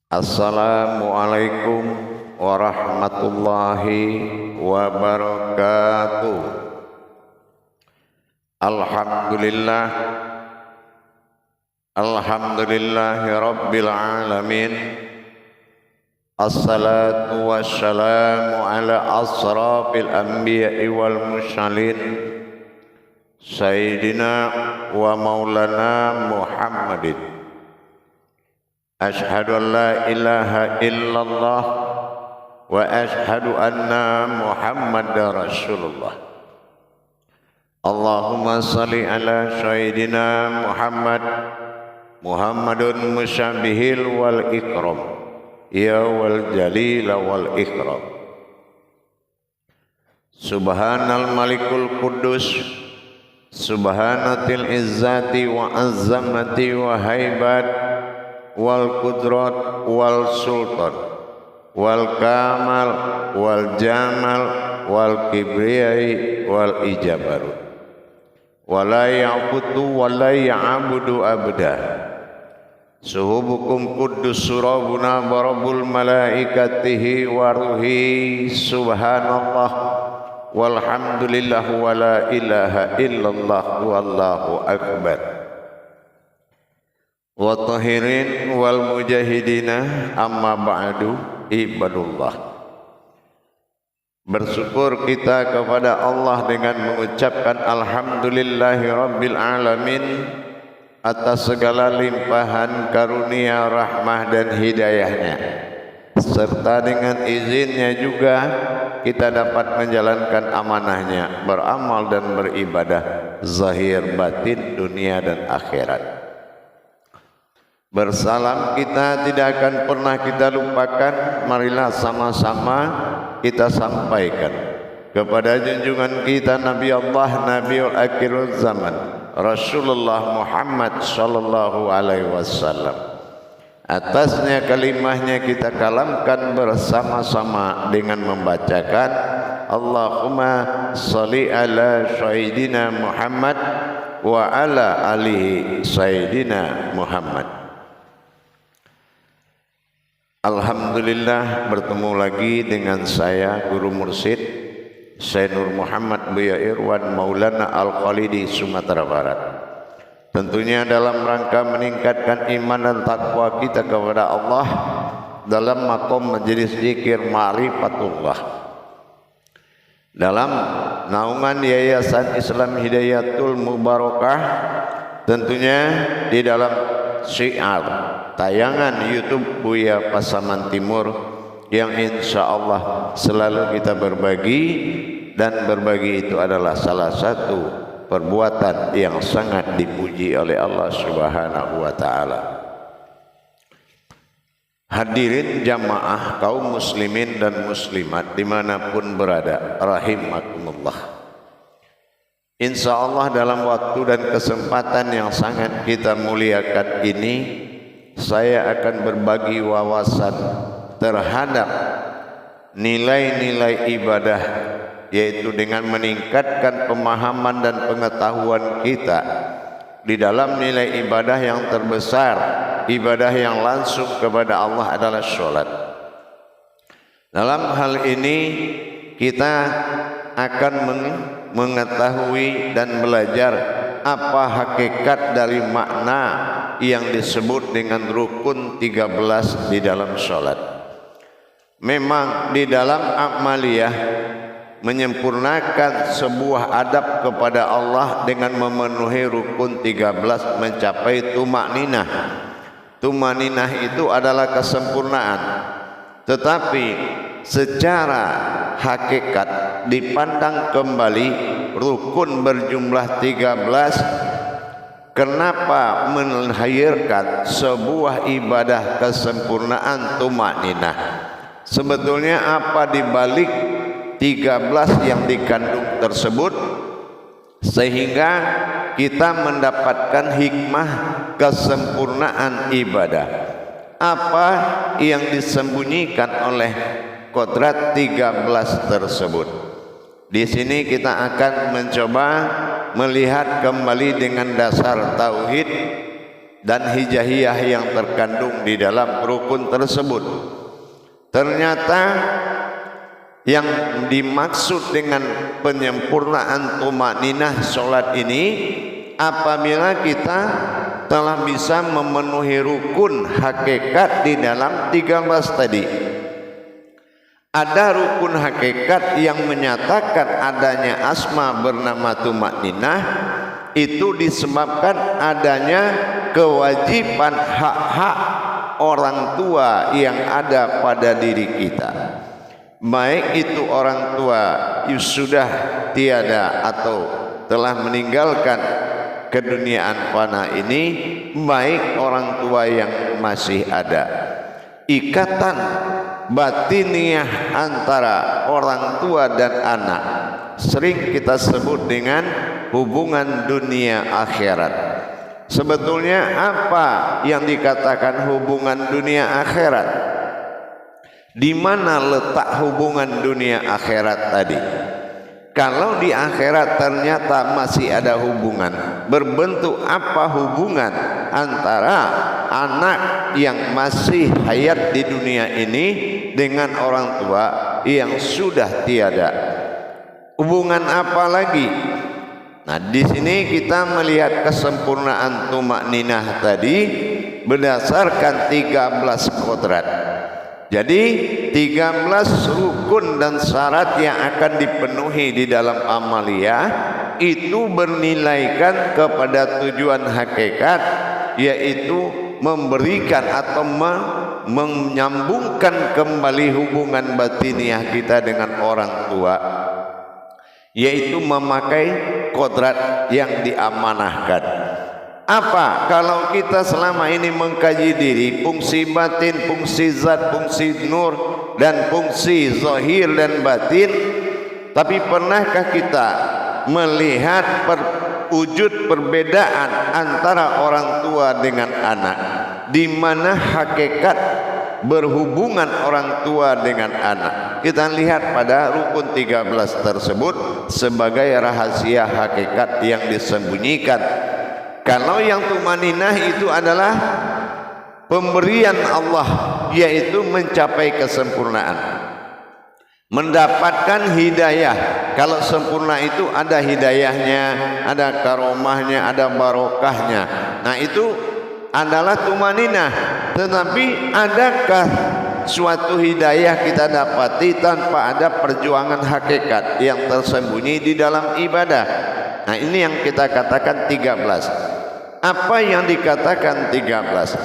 Assalamualaikum warahmatullahi wabarakatuh. Alhamdulillah, alhamdulillahi rabbil alamin. Assalatu wassalamu ala asrafil anbiya'i wal mursalin, Sayyidina wa maulana Muhammadin. Ashhadu an la ilaha illallah wa ashhadu anna Muhammadar Rasulullah. Allahumma salli ala Sayyidina Muhammadun musyabihil wal ikram, ya wal jalil wal ikram. Subhanal malikul kudus, subhanatil izzati wa azzamati wa haibat wal qudrat wal sultan wal kamal wal jamal wal kibriyai wal ijabarut wala ya'budu wala ya'budu abda. Suhubukum quddus surabuna barabul malaikatihi wa ruhi subhanallah walhamdulillah wala ilaha illallah wallahu akbar. Wa tahirin wal mujahidina amma ba'du ibadullah. Bersyukur kita kepada Allah dengan mengucapkan alhamdulillahi rabbil alamin atas segala limpahan karunia, rahmah dan hidayahnya, serta dengan izinnya juga kita dapat menjalankan amanahnya, beramal dan beribadah zahir batin dunia dan akhirat. Bersalam kita tidak akan pernah kita lupakan. Marilah sama-sama kita sampaikan kepada junjungan kita Nabi Allah, Nabiul Akhirul Zaman, Rasulullah Muhammad sallallahu alaihi wasallam. Atasnya kalimahnya kita kalamkan bersama-sama dengan membacakan Allahumma sholli ala Sayyidina Muhammad wa ala alihi Sayyidina Muhammad. Alhamdulillah, bertemu lagi dengan saya Guru Mursyid Syekh Nur Muhammad Buya Irwan Maulana Al-Khalidi Sumatera Barat. Tentunya dalam rangka meningkatkan iman dan takwa kita kepada Allah dalam makom majelis zikir ma'rifatullah, dalam naungan Yayasan Islam Hidayatul Mubarakah, tentunya di dalam syiar tayangan YouTube Buya Pasaman Timur yang insya Allah selalu kita berbagi, dan berbagi itu adalah salah satu perbuatan yang sangat dipuji oleh Allah Subhanahu wa ta'ala. Hadirin jamaah kaum muslimin dan muslimat dimanapun berada, rahimakumullah. Insya Allah dalam waktu dan kesempatan yang sangat kita muliakan ini, saya akan berbagi wawasan terhadap nilai-nilai ibadah, yaitu dengan meningkatkan pemahaman dan pengetahuan kita di dalam nilai ibadah yang terbesar. Ibadah yang langsung kepada Allah adalah sholat. Dalam hal ini kita akan mengetahui dan belajar apa hakikat dari makna yang disebut dengan rukun 13 di dalam sholat. Memang di dalam amaliyah menyempurnakan sebuah adab kepada Allah dengan memenuhi rukun 13 mencapai tumakninah. Tumakninah itu adalah kesempurnaan, tetapi secara hakikat dipandang kembali rukun berjumlah 13. Kenapa melahirkan sebuah ibadah kesempurnaan tumakninah? Sebetulnya apa dibalik 13 yang dikandung tersebut sehingga kita mendapatkan hikmah kesempurnaan ibadah? Apa yang disembunyikan oleh kodrat 13 tersebut? Di sini kita akan mencoba melihat kembali dengan dasar tauhid dan hijaiyah yang terkandung di dalam rukun tersebut. Ternyata yang dimaksud dengan penyempurnaan tumakninah salat ini apabila kita telah bisa memenuhi rukun hakikat di dalam 13 tadi. Ada rukun hakikat yang menyatakan adanya asma bernama tumakninah, itu disebabkan adanya kewajiban hak-hak orang tua yang ada pada diri kita, baik itu orang tua yang sudah tiada atau telah meninggalkan keduniaan fana ini, baik orang tua yang masih ada. Ikatan batiniah antara orang tua dan anak sering kita sebut dengan hubungan dunia akhirat. Sebetulnya apa yang dikatakan hubungan dunia akhirat? Di mana letak hubungan dunia akhirat tadi? Kalau di akhirat ternyata masih ada hubungan, berbentuk apa hubungan antara anak yang masih hayat di dunia ini dengan orang tua yang sudah tiada? Hubungan apa lagi? Nah, di sini kita melihat kesempurnaan tumakninah tadi berdasarkan 13 kodrat. Jadi 13 rukun dan syarat yang akan dipenuhi di dalam amalia itu bernilaikan kepada tujuan hakikat, yaitu memberikan atau menyambungkan kembali hubungan batiniah kita dengan orang tua, yaitu memakai kodrat yang diamanahkan. Apa kalau kita selama ini mengkaji diri, fungsi batin, fungsi zat, fungsi nur, dan fungsi zahir dan batin, tapi pernahkah kita melihat wujud perbedaan antara orang tua dengan anak, di mana hakikat berhubungan orang tua dengan anak? Kita lihat pada rukun 13 tersebut sebagai rahasia hakikat yang disembunyikan. Kalau yang tumaninah itu adalah pemberian Allah, yaitu mencapai kesempurnaan, mendapatkan hidayah. Kalau sempurna itu ada hidayahnya, ada karomahnya, ada barokahnya. Nah, itu adalah tumaninah. Tetapi adakah suatu hidayah kita dapati tanpa ada perjuangan hakikat yang tersembunyi di dalam ibadah? Nah, ini yang kita katakan 13. Apa yang dikatakan 13?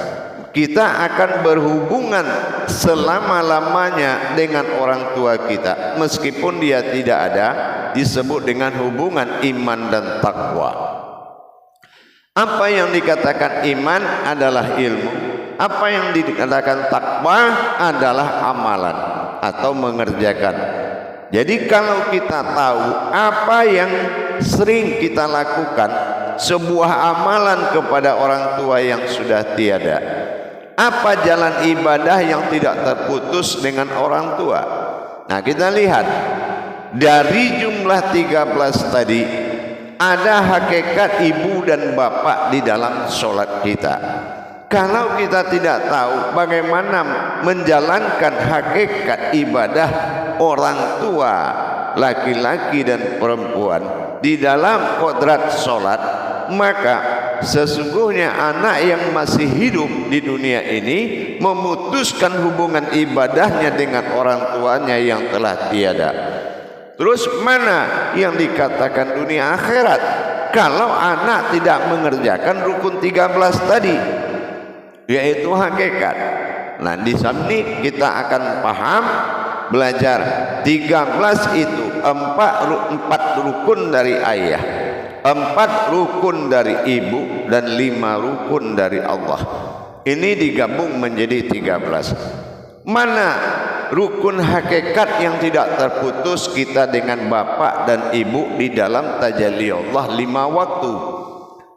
Kita akan berhubungan selama-lamanya dengan orang tua kita, meskipun dia tidak ada, disebut dengan hubungan iman dan takwa. Apa yang dikatakan iman adalah ilmu, apa yang dikatakan takwa adalah amalan atau mengerjakan. Jadi kalau kita tahu apa yang sering kita lakukan, sebuah amalan kepada orang tua yang sudah tiada, apa jalan ibadah yang tidak terputus dengan orang tua. Nah, kita lihat dari jumlah 13 tadi, ada hakikat ibu dan bapak di dalam sholat kita. Kalau kita tidak tahu bagaimana menjalankan hakikat ibadah orang tua, laki-laki dan perempuan di dalam kodrat sholat, maka sesungguhnya anak yang masih hidup di dunia ini memutuskan hubungan ibadahnya dengan orang tuanya yang telah tiada. Terus mana yang dikatakan dunia akhirat kalau anak tidak mengerjakan rukun 13 tadi, yaitu hakikat? Nah, di sini kita akan paham, belajar 13 itu 4 rukun dari ayah, 4 rukun dari ibu, dan 5 rukun dari Allah. Ini digabung menjadi 13. Mana rukun hakikat yang tidak terputus kita dengan bapak dan ibu di dalam tajalli Allah 5 waktu?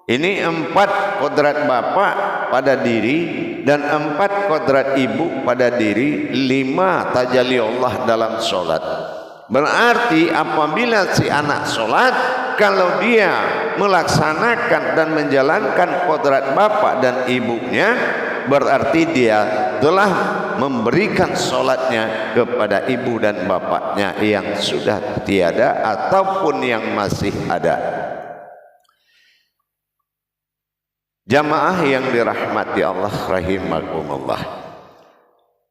Ini 4 kodrat bapak pada diri dan 4 kodrat ibu pada diri, 5 tajalli Allah dalam sholat. Berarti apabila si anak sholat, kalau dia melaksanakan dan menjalankan kodrat bapak dan ibunya, berarti dia telah memberikan sholatnya kepada ibu dan bapaknya yang sudah tiada ataupun yang masih ada. Jamaah yang dirahmati Allah rahimakumullah,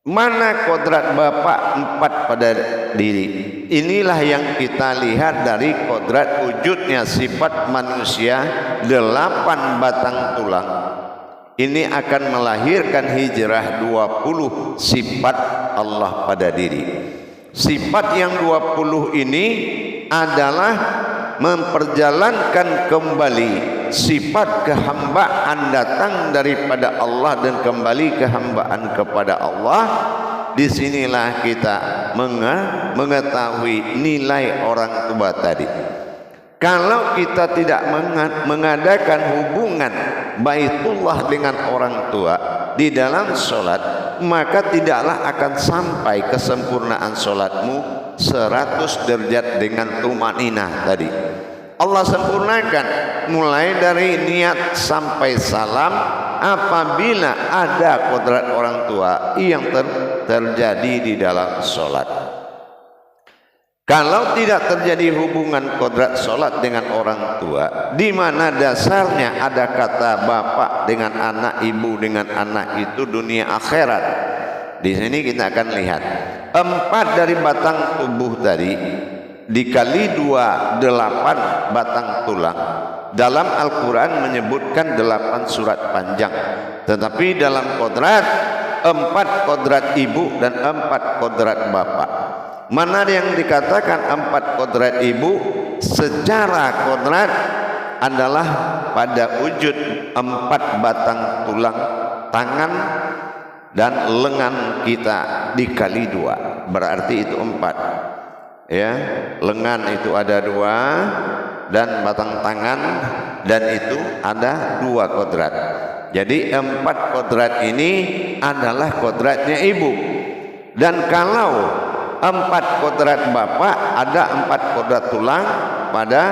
mana kodrat bapak 4 pada diri? Inilah yang kita lihat dari kodrat wujudnya sifat manusia 8 batang tulang. Ini akan melahirkan hijrah 20 sifat Allah pada diri. Sifat yang 20 ini adalah memperjalankan kembali sifat kehambaan datang daripada Allah dan kembali kehambaan kepada Allah. Disinilah kita mengetahui nilai orang tua tadi. Kalau kita tidak mengadakan hubungan baitullah dengan orang tua di dalam sholat, maka tidaklah akan sampai kesempurnaan sholatmu 100 derajat dengan tumaninah tadi. Allah sempurnakan mulai dari niat sampai salam apabila ada kodrat orang tua yang terjadi di dalam sholat. Kalau tidak terjadi hubungan kodrat sholat dengan orang tua, di mana dasarnya ada kata bapak dengan anak, ibu dengan anak, itu dunia akhirat. Di sini kita akan lihat 4 dari batang tubuh tadi dikali 2, 8 batang tulang. Dalam Al-Quran menyebutkan 8 surat panjang, tetapi dalam kodrat 4 kodrat ibu dan 4 kodrat bapak. Mana yang dikatakan 4 kodrat ibu? Secara kodrat adalah pada wujud 4 batang tulang tangan dan lengan kita dikali 2, berarti itu 4 ya. Lengan itu ada 2 dan batang tangan dan itu ada 2 kodrat. Jadi 4 kodrat ini adalah kodratnya ibu. Dan kalau 4 kodrat bapak, ada 4 kodrat tulang pada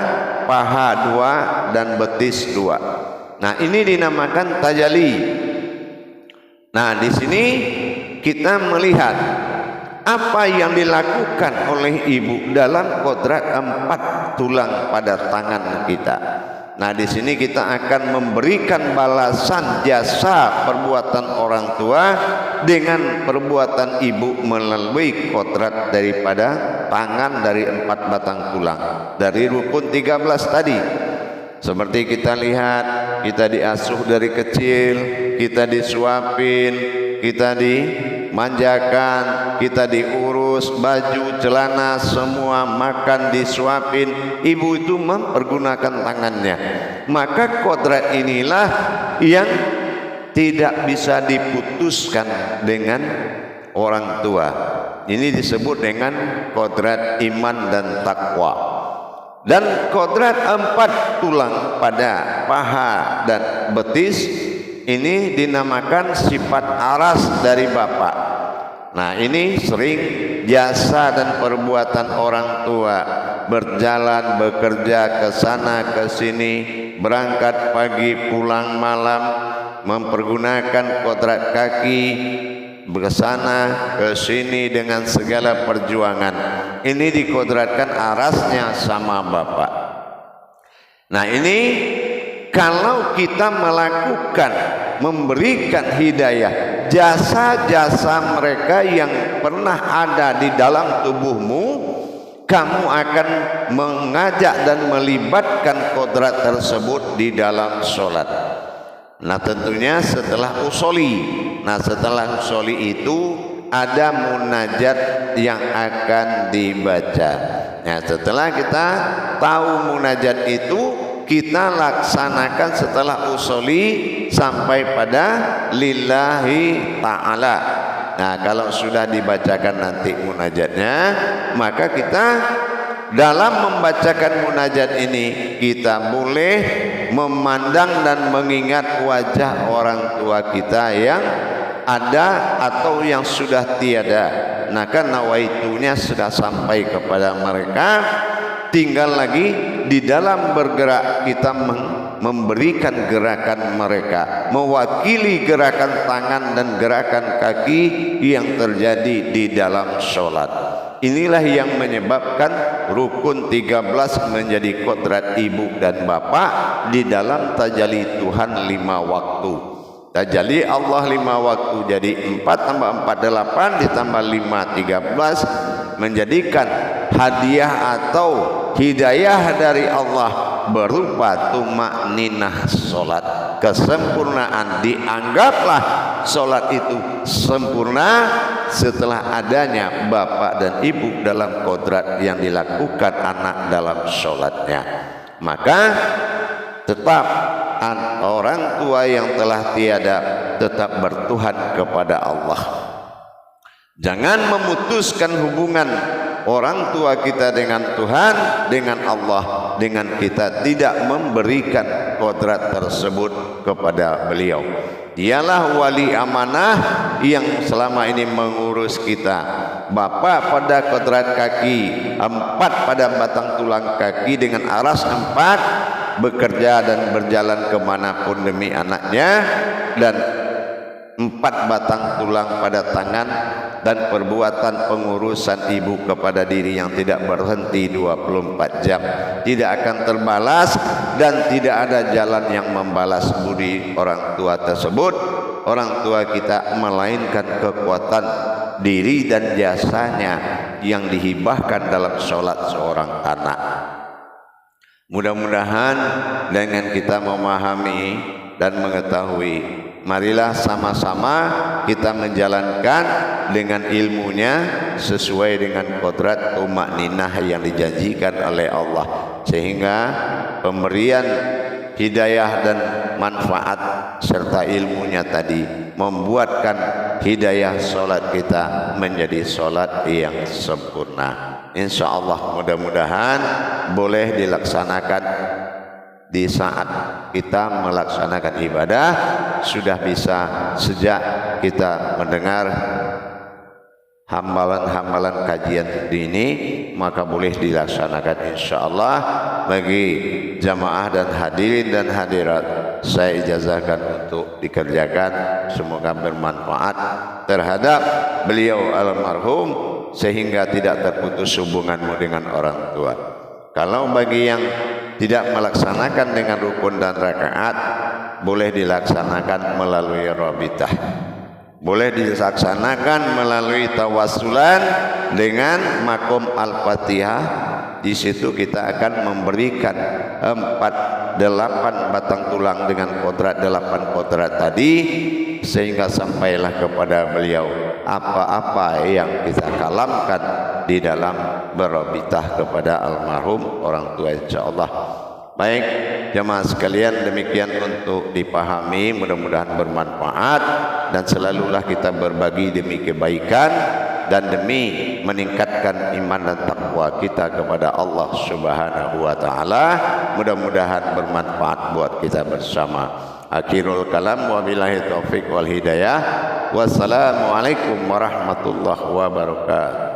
paha 2 dan betis 2. Nah, ini dinamakan tajali. Nah, di sini kita melihat apa yang dilakukan oleh ibu dalam kodrat 4 tulang pada tangan kita. Nah, di sini kita akan memberikan balasan jasa perbuatan orang tua dengan perbuatan ibu melalui kodrat daripada tangan dari 4 batang tulang dari rukun 13 tadi. Seperti kita lihat, kita diasuh dari kecil, kita disuapin, kita dimanjakan, kita diurus, baju, celana, semua makan disuapin. Ibu itu mempergunakan tangannya. Maka kodrat inilah yang tidak bisa diputuskan dengan orang tua. Ini disebut dengan kodrat iman dan takwa. Dan kodrat 4 tulang pada paha dan betis ini dinamakan sifat aras dari bapak. Nah, ini sering jasa dan perbuatan orang tua, berjalan bekerja ke sana ke sini, berangkat pagi pulang malam, mempergunakan kodrat kaki ke sana ke sini dengan segala perjuangan. Ini dikodratkan arasnya sama bapak. Nah, ini kalau kita melakukan memberikan hidayah jasa-jasa mereka yang pernah ada di dalam tubuhmu, kamu akan mengajak dan melibatkan kodrat tersebut di dalam sholat. Nah, tentunya setelah usoli. Nah, setelah usoli itu ada munajat yang akan dibaca. Nah, setelah kita tahu munajat itu, kita laksanakan setelah usoli sampai pada lillahi ta'ala. Nah, kalau sudah dibacakan nanti munajatnya, maka kita dalam membacakan munajat ini kita boleh memandang dan mengingat wajah orang tua kita yang ada atau yang sudah tiada. Nah, karena waitunya sudah sampai kepada mereka, tinggal lagi di dalam bergerak kita memberikan gerakan mereka, mewakili gerakan tangan dan gerakan kaki yang terjadi di dalam sholat. Inilah yang menyebabkan rukun 13 menjadi kodrat ibu dan bapak di dalam tajalli Tuhan 5 waktu. Tajalli Allah 5 waktu jadi 4 tambah 4 8 ditambah 5 13 menjadikan hadiah atau hidayah dari Allah berupa tumakninah solat, kesempurnaan. Dianggaplah solat itu sempurna setelah adanya bapak dan ibu dalam kodrat yang dilakukan anak dalam solatnya. Maka tetap orang tua yang telah tiada tetap bertuhan kepada Allah. Jangan memutuskan hubungan orang tua kita dengan Tuhan, dengan Allah, dengan kita tidak memberikan kodrat tersebut kepada beliau. Dialah wali amanah yang selama ini mengurus kita. Bapak pada kodrat kaki 4 pada batang tulang kaki dengan aras 4, bekerja dan berjalan kemanapun demi anaknya, dan 4 batang tulang pada tangan dan perbuatan pengurusan ibu kepada diri yang tidak berhenti 24 jam, tidak akan terbalas dan tidak ada jalan yang membalas budi orang tua tersebut. Orang tua kita melainkan kekuatan diri dan jasanya yang dihibahkan dalam sholat seorang anak. Mudah-mudahan dengan kita memahami dan mengetahui, marilah sama-sama kita menjalankan dengan ilmunya sesuai dengan kodrat tumakninah yang dijanjikan oleh Allah, sehingga pemberian hidayah dan manfaat serta ilmunya tadi membuatkan hidayah solat kita menjadi solat yang sempurna. Insya Allah mudah-mudahan boleh dilaksanakan di saat kita melaksanakan ibadah. Sudah bisa sejak kita mendengar hambalan-hambalan kajian ini, maka boleh dilaksanakan insya Allah. Bagi jamaah dan hadirin dan hadirat, saya ijazahkan untuk dikerjakan, semoga bermanfaat terhadap beliau almarhum sehingga tidak terputus hubunganmu dengan orang tua. Kalau bagi yang tidak melaksanakan dengan rukun dan rakaat, boleh dilaksanakan melalui rabitah, boleh dilaksanakan melalui tawasulan dengan makom al-fatihah. Di situ kita akan memberikan 8 batang tulang dengan kodrat 8 kodrat tadi, sehingga sampailah kepada beliau apa-apa yang kita kalamkan di dalam berobitah kepada almarhum orang tua insyaallah. Baik jemaah sekalian, demikian untuk dipahami, mudah-mudahan bermanfaat dan selalulah kita berbagi demi kebaikan dan demi meningkatkan iman dan takwa kita kepada Allah Subhanahu wa taala. Mudah-mudahan bermanfaat buat kita bersama. Akhirul kalam, wabillahi taufik wal hidayah. Wassalamualaikum warahmatullahi wabarakatuh.